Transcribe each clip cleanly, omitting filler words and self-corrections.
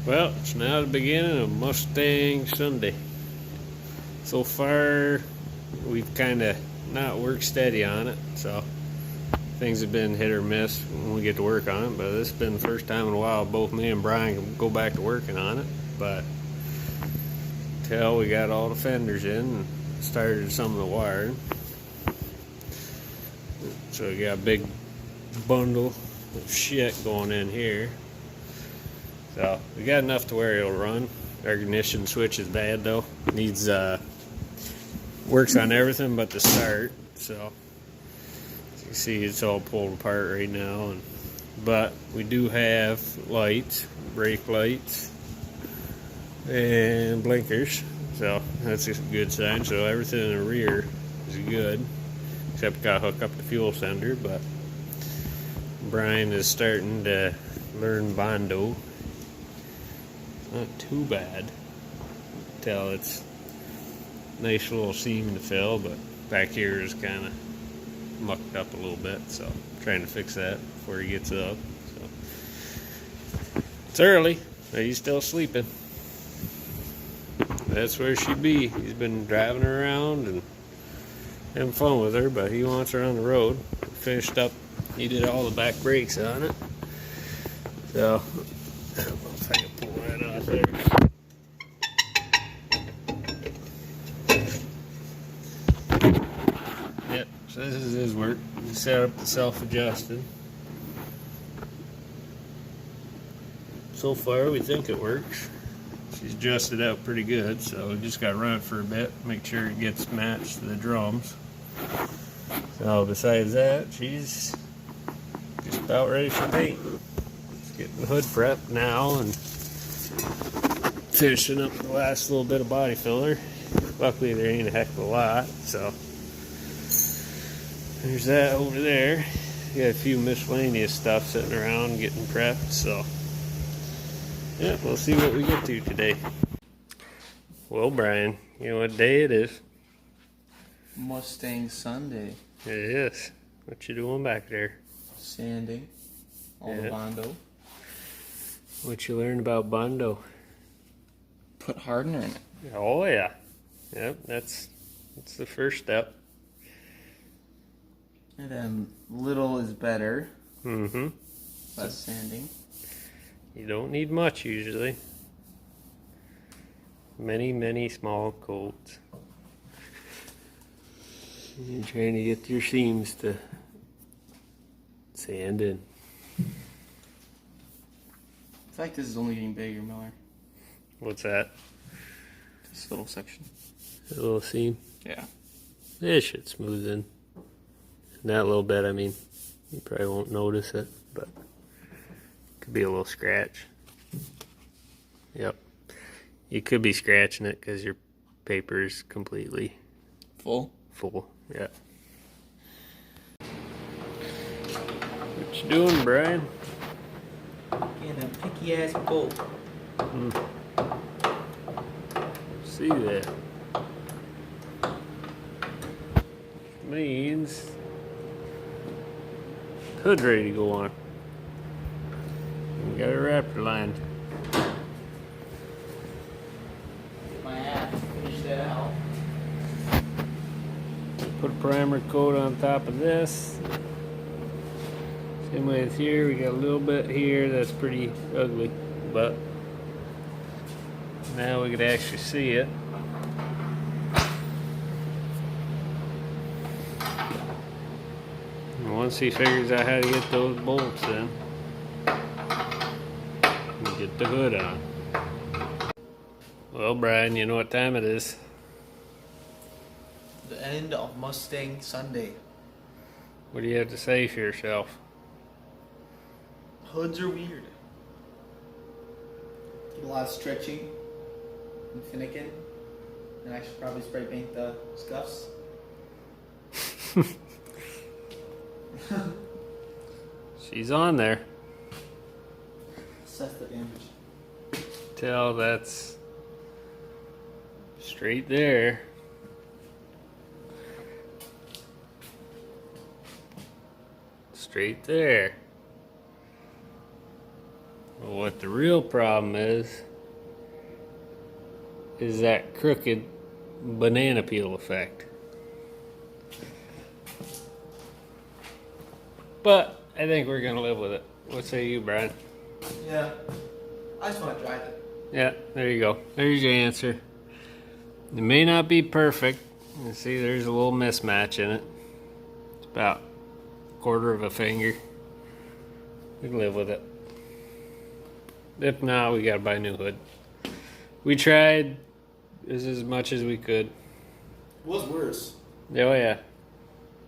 Well, it's now the beginning of Mustang Sunday. So far, we've kind of not worked steady on it, so things have been hit or miss when we get to work on it, but this has been the first time in a while both me and Brian can go back to working on it. But till we got all the fenders in and started some of the wiring. So we got a big bundle of shit going in here. So we got enough to where it'll run. Our ignition switch is bad though. Needs works on everything but the start. So as you see, it's all pulled apart right now. But we do have lights, brake lights, and blinkers. So that's a good sign. So everything in the rear is good, except got to hook up the fuel sender. But Brian is starting to learn Bondo. Not too bad. Tell it's a nice little seam to fill, but back here is kind of mucked up a little bit, so I'm trying to fix that before he gets up. So it's early, but he's still sleeping. That's where she'd be. He's been driving her around and having fun with her, but he wants her on the road. Finished up, he did all the back brakes on it. So I don't know if I can pull that off there. Yep, so this is his work. He set up the self-adjusted. So far, we think it works. She's adjusted out pretty good, so we just got to run it for a bit, make sure it gets matched to the drums. So besides that, she's just about ready for paint. Getting the hood prepped now and finishing up the last little bit of body filler. Luckily there ain't a heck of a lot, so there's that over there. Got a few miscellaneous stuff sitting around getting prepped, so yeah, we'll see what we get to today. Well, Brian, you know what day it is? Mustang Sunday. It is. What you doing back there? Sanding. All the Bondo. What you learned about Bondo? Put hardener in it. Oh yeah. Yep, that's the first step. And then little is better. Mm-hmm. Less sanding. You don't need much usually. Many small coats. You're trying to get your seams to sand in. I feel like this is only getting bigger, Miller. What's that? This little section. A little seam? Yeah. It should smooth in. That little bit, I mean, you probably won't notice it, but it could be a little scratch. Yep. You could be scratching it because your paper's completely full. Yeah. What you doing, Brian? Getting a picky ass bolt. See that? Means hood's ready to go on. We got a Raptor lined. My ass. Finish that out. Put a primer coat on top of this. Same way as here, we got a little bit here that's pretty ugly, but now we could actually see it. And once he figures out how to get those bolts in, we get the hood on. Well, Brian, you know what time it is. The end of Mustang Sunday. What do you have to say for yourself? Hoods are weird. A lot of stretching and finicking. And I should probably spray paint the scuffs. She's on there. Assess the damage. Tell that's straight there. Straight there. But what the real problem is that crooked banana peel effect. But I think we're gonna live with it. What say you, Brian? Yeah. I just want to drive it. Yeah, there you go. There's your answer. It may not be perfect. You see, there's a little mismatch in it. It's about a quarter of a finger. We can live with it. If not, we gotta buy a new hood. We tried as much as we could. It was worse. Oh yeah.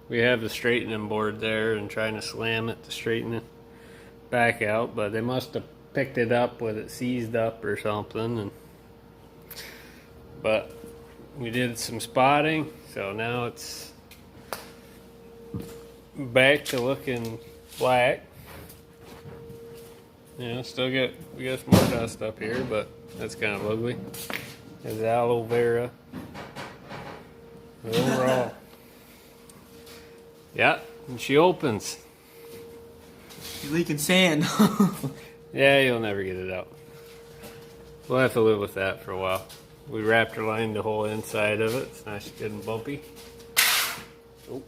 We have the straightening board there and trying to slam it to straighten it back out, but they must have picked it up with it seized up or something. But we did some spotting, so now it's back to looking black. Yeah, we got some more dust up here, but that's kind of ugly. There's aloe vera. But overall, yeah, and she opens. You're leaking sand. Yeah, you'll never get it out. We'll have to live with that for a while. We raptor lined the whole inside of it. It's nice, good and bumpy. Oh.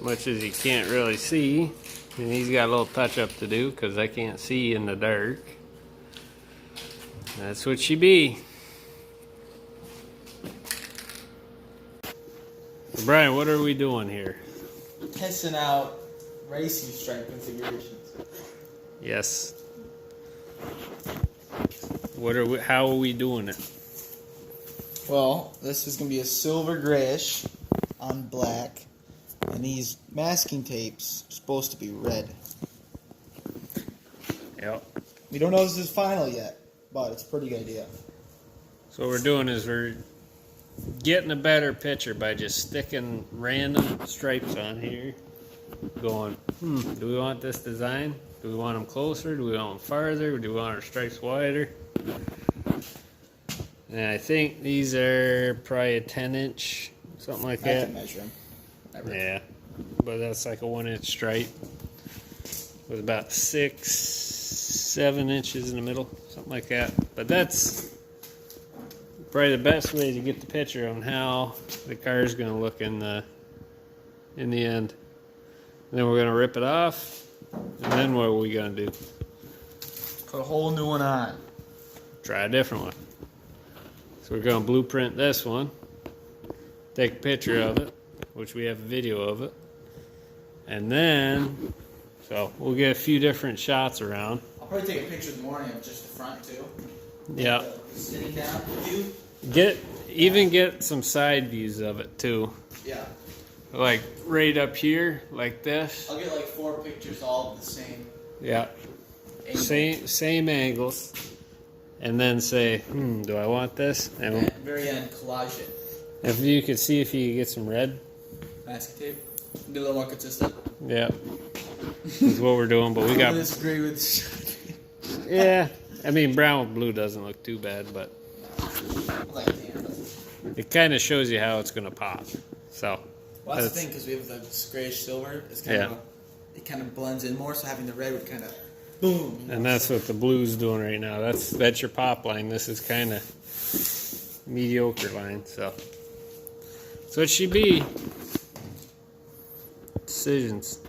Much as you can't really see, and he's got a little touch up to do because I can't see in the dark. That's what she be. So Brian, what are we doing here? Testing out racing stripe configurations. Yes. How are we doing it? Well, this is going to be a silver grayish on black, and these masking tapes are supposed to be red. Yep. We don't know if this is final yet, but it's a pretty good idea. So what we're doing is we're getting a better picture by just sticking random stripes on here. Going, do we want this design? Do we want them closer? Do we want them farther? Do we want our stripes wider? And I think these are probably a 10-inch, something like I that. can measure them. Yeah, but that's like a 1-inch stripe with about 6-7 inches in the middle, something like that. But that's probably the best way to get the picture on how the car is going to look in the end. And then we're going to rip it off, and then what are we going to do? Put a whole new one on. Try a different one. So we're going to blueprint this one, take a picture of it, which we have a video of it, and then, so we'll get a few different shots around. I'll probably take a picture in the morning of just the front too. Yeah. The sitting down view. Get some side views of it too. Yeah. Like right up here, like this. I'll get like 4 pictures all of the same. Yeah. Angle. Same angles. And then say, do I want this? And at the very end, collage it. if you could see if you could get some red. Masking tape. Be a little more consistent. Yeah. That's what we're doing, but we got. I disagree with. Yeah. I mean, brown with blue doesn't look too bad, but Like tan. it kind of shows you how it's going to pop. So. Well, that's the thing, because we have the grayish silver. It's kind of it kind of blends in more, so having the red would kind of boom. And that's what the blue's doing right now. That's your pop line. This is kind of mediocre line. So it should be decisions.